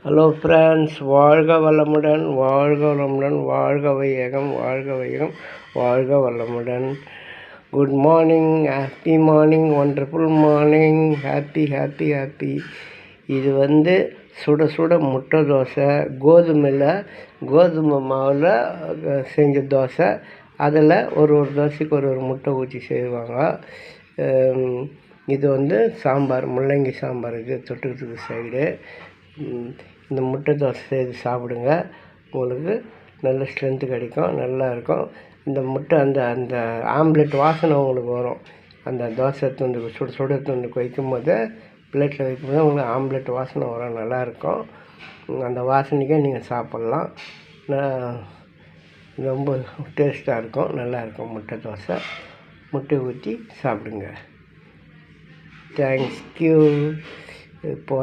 Hello friends, வாழ்க வளமுடன், வாழ்க வளமுடன், வாழ்க வையகம், வாழ்க வையகம், வாழ்க வளமுடன். Good morning, happy morning, wonderful morning, happy happy happy. இது சுட சுட முட்டை தோசை, கோதுமை மாவில் செஞ்ச தோசை. அதில் ஒரு தோசைக்கு ஒரு முட்டை ஊற்றி செய்வாங்க. இது சாம்பார், முள்ளங்கி சாம்பாருக்கு தொட்டுக்கிறதுக்கு சைடு. இந்த முட்டை தோசை செய்து சாப்பிடுங்க, உங்களுக்கு நல்ல ஸ்ட்ரென்த்து கிடைக்கும், நல்லா இருக்கும். இந்த முட்டை அந்த அந்த ஆம்லெட் வாசனை உங்களுக்கு வரும். அந்த தோசை துண்டு சுட துண்டுக்கு வைக்கும்போது, பிளேட்டில் வைக்கும்போது உங்களுக்கு ஆம்லெட் வாசனை வரும், நல்லாயிருக்கும். அந்த வாசனைக்கே நீங்கள் சாப்பிட்லாம். ரொம்ப டேஸ்ட்டாக இருக்கும், நல்லாயிருக்கும். முட்டை தோசை முட்டை ஊற்றி சாப்பிடுங்க. தேங்க்யூ. இப்போ